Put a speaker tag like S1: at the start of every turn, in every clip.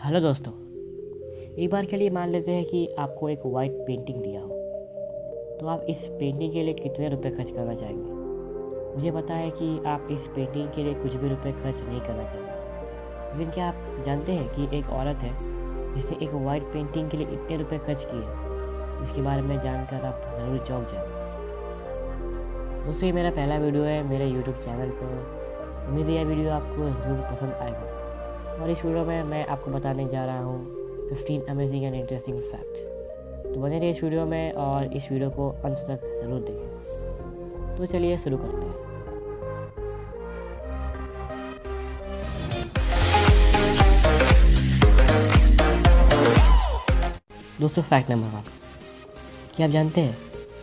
S1: Hello दोस्तों। एक बार के लिए मान लेते हैं कि आपको एक वाइट पेंटिंग दिया हो, तो आप इस पेंटिंग के लिए कितने रुपए खर्च करना चाहेंगे? मुझे पता है कि आप इस पेंटिंग के लिए कुछ भी रुपए खर्च नहीं करना चाहेंगे, लेकिन क्या आप जानते हैं कि एक औरत है जिसने एक वाइट पेंटिंग के लिए इतने रुपए खर्च किए? इसके बारे में जानकर आप ज़रूर चौंक जाएंगे। दोस्तों, ये मेरा पहला वीडियो है मेरे यूट्यूब चैनल पर। उम्मीद है यह वीडियो आपको ज़रूर पसंद आएगा, और इस वीडियो में मैं आपको बताने जा रहा हूँ 15 अमेजिंग एंड इंटरेस्टिंग फैक्ट्स। तो बने रहिए इस वीडियो में और इस वीडियो को अंत तक ज़रूर देखें। तो चलिए शुरू करते हैं। दोस्तों, फैक्ट नंबर 1। क्या आप जानते हैं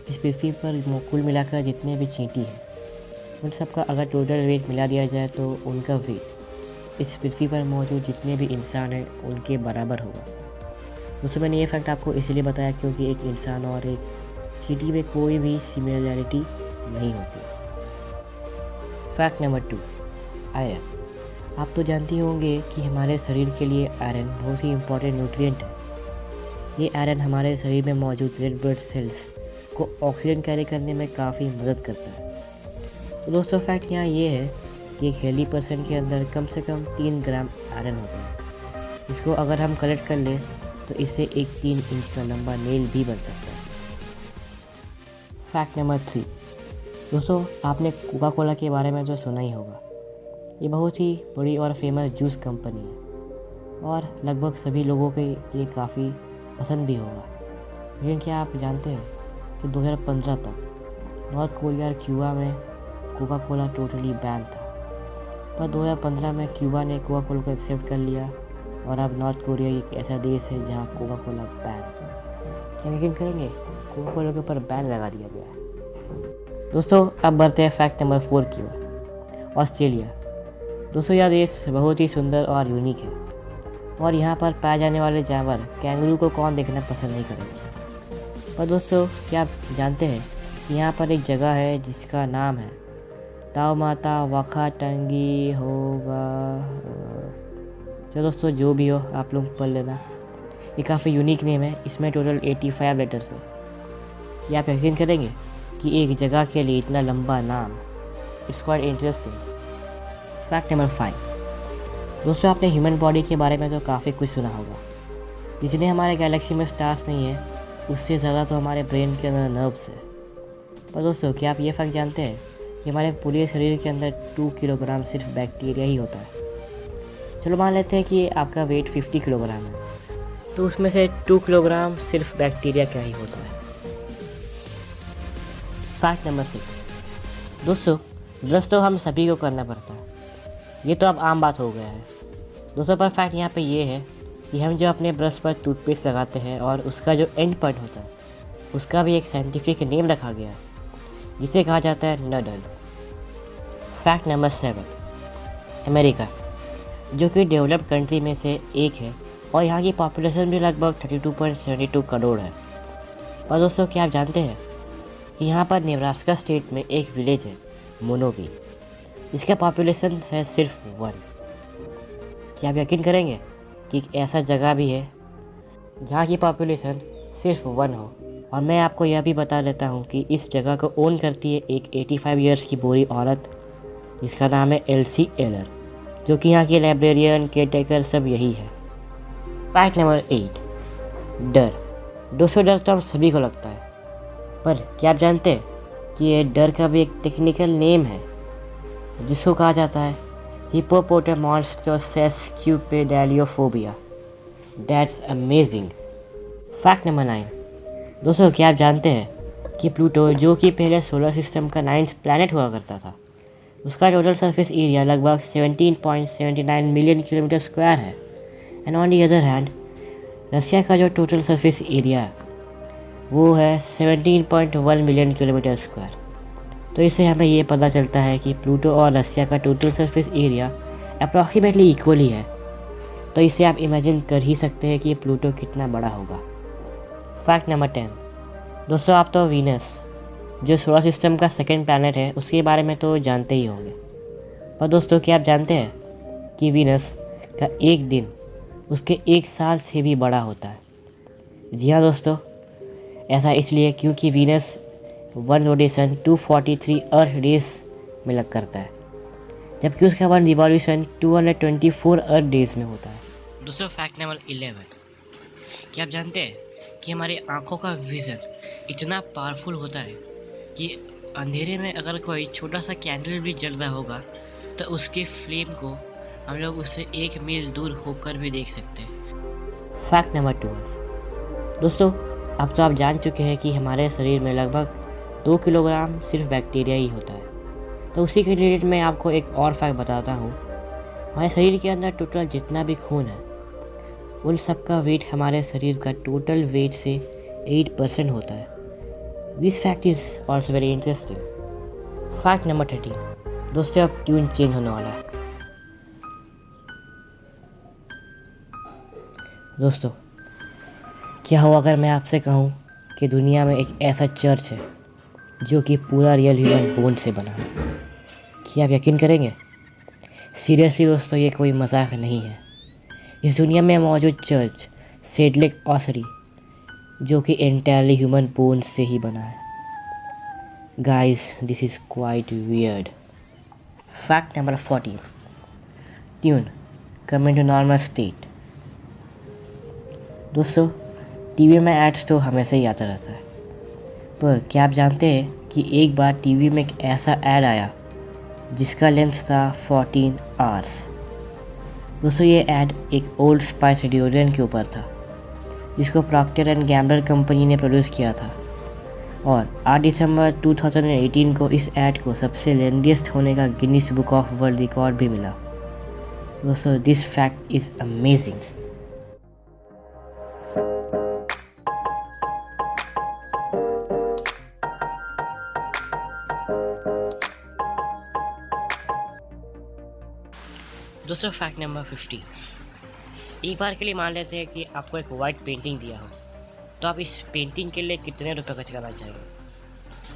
S1: इस पृथ्वी पर कुल मिलाकर जितने भी चींटी हैं उन सबका अगर टोटल वेट मिला दिया जाए तो उनका वेट इस पृथ्वी पर मौजूद जितने भी इंसान हैं उनके बराबर होगा। दोस्तों, मैंने ये फैक्ट आपको इसलिए बताया क्योंकि एक इंसान और एक चींटी में कोई भी सिमिलरिटी नहीं होती। Fact number 2, iron. आप तो जानते होंगे कि हमारे शरीर के लिए आयरन बहुत ही इम्पोर्टेंट न्यूट्रिएंट है। ये आयरन हमारे शरीर में मौजूद रेड ब्लड सेल्स को ऑक्सीजन कैरी करने में काफ़ी मदद करता है। तो दोस्तों, फैक्ट यहाँ ये है कि एक हेल्दी पर्सन के अंदर कम से कम 3 ग्राम आयरन होता है। इसको अगर हम कलेक्ट कर लें तो इससे एक 3 इंच का लंबा नेल भी बन सकता है। Fact number 3। दोस्तों, आपने कोका कोला के बारे में तो सुना ही होगा। ये बहुत ही बड़ी और फेमस जूस कंपनी है और लगभग सभी लोगों के ये काफ़ी पसंद भी होगा। लेकिन क्या आप जानते हैं कि 2015 तक नॉर्थ कोरिया और क्यूबा में कोका कोला टोटली बैन था, पर 2015 में क्यूबा ने कोका कोला को एक्सेप्ट कर लिया और अब नॉर्थ कोरिया एक ऐसा देश है जहां कोका कोला बैन है। क्या यकीन करेंगे, कोका कोला के ऊपर बैन लगा दिया गया है। दोस्तों, अब बढ़ते हैं फैक्ट नंबर 4 की ओर। ऑस्ट्रेलिया। दोस्तों, यह देश बहुत ही सुंदर और यूनिक है और यहाँ पर पाए जाने वाले जानवर कैंगरू को कौन देखना पसंद नहीं करेगा। पर दोस्तों, क्या आप जानते हैं कि यहाँ पर एक जगह है जिसका नाम है ताओ माता वाखाटंगी होगा। चलो दोस्तों, जो भी हो आप लोग पढ़ लेना। ये काफ़ी यूनिक नेम है, इसमें टोटल 85 लेटर्स है। क्या आप यकीन करेंगे कि एक जगह के लिए इतना लंबा नाम? It's quite interesting. Fact number 5। दोस्तों, आपने ह्यूमन बॉडी के बारे में तो काफ़ी कुछ सुना होगा। जितने हमारे गैलेक्सी में स्टार्स नहीं है उससे ज़्यादा तो हमारे ब्रेन के अंदर नर्व्स है। पर दोस्तों, क्या आप ये फैक्ट जानते हैं कि हमारे पूरे शरीर के अंदर 2 किलोग्राम सिर्फ बैक्टीरिया ही होता है। चलो मान लेते हैं कि आपका वेट 50 किलोग्राम है, तो उसमें से 2 किलोग्राम सिर्फ बैक्टीरिया का ही होता है। Fact number 6। दोस्तों, ब्रश तो हम सभी को करना पड़ता है, ये तो अब आम बात हो गया है। दोस्तों, पर फैक्ट यहाँ पे ये है कि हम जो अपने ब्रश पर टूथपेस्ट लगाते हैं और उसका जो एंड पार्ट होता है उसका भी एक साइंटिफिक नेम रखा गया है जिसे कहा जाता है नडल। Fact number 7। अमेरिका, जो कि डेवलप्ड कंट्री में से एक है और यहाँ की पॉपुलेशन भी लगभग 32.72 करोड़ है। और दोस्तों, क्या आप जानते हैं कि यहाँ पर नेब्रास्का स्टेट में एक विलेज है मोनोवी, जिसका पॉपुलेशन है सिर्फ 1। क्या आप यकीन करेंगे कि एक ऐसा जगह भी है जहाँ की पॉपुलेशन सिर्फ 1 हो? और मैं आपको यह भी बता देता हूँ कि इस जगह को ओन करती है एक 85 ईयर्स की बूढ़ी औरत जिसका नाम है एल्सी एलर, जो कि यहाँ की लाइब्रेरियन केयरटेकर सब यही है। Fact number 8। डर। दोस्तों, डर तो हम सभी को लगता है, पर क्या आप जानते हैं कि ये डर का भी एक टेक्निकल नेम है जिसको कहा जाता है hippopotomonstrosesquippedaliophobia. That's amazing. Fact number 9। दोस्तों, क्या आप जानते हैं कि प्लूटो, जो कि पहले सोलर सिस्टम का 9th प्लैनेट हुआ करता था, उसका टोटल सरफेस एरिया लगभग 17.79 मिलियन किलोमीटर स्क्वायर है। And on the other hand, Russia का जो टोटल सरफेस एरिया है वो है 17.1 मिलियन किलोमीटर स्क्वायर। तो इससे हमें ये पता चलता है कि प्लूटो और रसिया का total surface area approximately equally है। तो इससे आप इमेजिन कर ही सकते हैं कि प्लूटो कितना बड़ा होगा। Fact number 10। दोस्तों, आप तो वीनस, जो सोलर सिस्टम का 2nd प्लैनेट है, उसके बारे में तो जानते ही होंगे। पर दोस्तों, क्या आप जानते हैं कि वीनस का एक दिन उसके 1 साल से भी बड़ा होता है। जी हाँ दोस्तों, ऐसा इसलिए क्योंकि वीनस 1 रोटेशन 243 अर्थ डेज में लग करता है, जबकि उसका 1 रिवॉल्यूशन 224 अर्थ डेज में होता है। दोस्तों फैक्ट नंबर 11, क्या आप जानते हैं कि हमारी आँखों का विज़न इतना पावरफुल होता है कि अंधेरे में अगर कोई छोटा सा कैंडल भी जल रहा होगा तो उसके फ्लेम को हम लोग उससे 1 मील दूर होकर भी देख सकते हैं। फैक्ट नंबर 12, दोस्तों अब तो आप जान चुके हैं कि हमारे शरीर में लगभग 2 किलोग्राम सिर्फ बैक्टीरिया ही होता है। तो उसी के रिलेटेड मैं आपको एक और फैक्ट बताता हूँ। हमारे शरीर के अंदर टोटल जितना भी खून है उन सब का वेट हमारे शरीर का टोटल वेट से 8% होता है। This fact is also very interesting. Fact number 13, दोस्तों अब ट्यून चेंज होने वाला है। दोस्तों क्या हो अगर मैं आपसे कहूँ कि दुनिया में एक ऐसा चर्च है जो कि पूरा रियल ह्यूमन बोन से बना है? क्या आप यकीन करेंगे? सीरियसली दोस्तों, ये कोई मजाक नहीं है। इस दुनिया में मौजूद चर्च सेल्ट लेक ओसरी जो कि एंटायरली ह्यूमन बोन्स से ही बना है। Guys, this is quite weird. Fact number 14, tune coming to normal state. दोस्तों टीवी में एड्स तो हमेशा ही आता रहता है, पर क्या आप जानते हैं कि एक बार टीवी में एक ऐसा ऐड आया जिसका लेंथ था 14 आवर्स। दोस्तों ये ऐड एक ओल्ड स्पाइस डिओड्रेंट के ऊपर था जिसको प्रॉक्टर एंड गैम्बलर कंपनी ने प्रोड्यूस किया था, और 8 दिसंबर 2018 को इस ऐड को सबसे लेंथीएस्ट होने का Guinness book of world record भी मिला। दोस्तों दिस फैक्ट इज़ अमेजिंग। दोस्तों फैक्ट नंबर 50, एक बार के लिए मान लेते हैं कि आपको एक वाइट पेंटिंग दिया हो, तो आप इस पेंटिंग के लिए कितने रुपए खर्च करना चाहेंगे?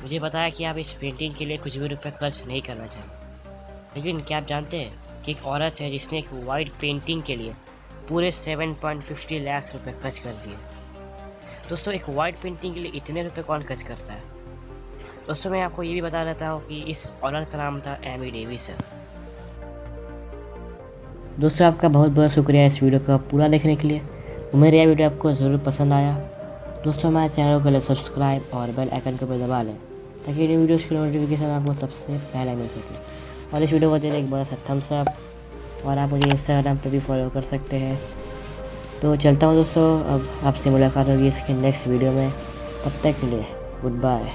S1: मुझे पता है कि आप इस पेंटिंग के लिए कुछ भी रुपए खर्च नहीं करना चाहेंगे, लेकिन क्या आप जानते हैं कि एक औरत है जिसने एक वाइट पेंटिंग के लिए पूरे 7.50 लाख रुपए खर्च कर दिए। दोस्तों एक वाइट पेंटिंग के लिए इतने रुपए कौन खर्च करता है? दोस्तों मैं आपको ये भी बता देता हूँ कि इस औरत का नाम था एमी डेविसन। दोस्तों आपका बहुत बहुत शुक्रिया इस वीडियो को पूरा देखने के लिए। उम्मीद है यह वीडियो आपको ज़रूर पसंद आया। दोस्तों हमारे चैनल को सब्सक्राइब और बेल आइकन को दबा लें ताकि इन वीडियोज़ की नोटिफिकेशन आपको सबसे पहले मिल सके। और इस वीडियो को देने एक बड़ा सा थम्स अप, और आप मुझे इंस्टाग्राम पे भी फॉलो कर सकते हैं। तो चलता हूँ दोस्तों, अब आपसे मुलाकात होगी इसके नेक्स्ट वीडियो में। तब तक के लिए गुड बाय।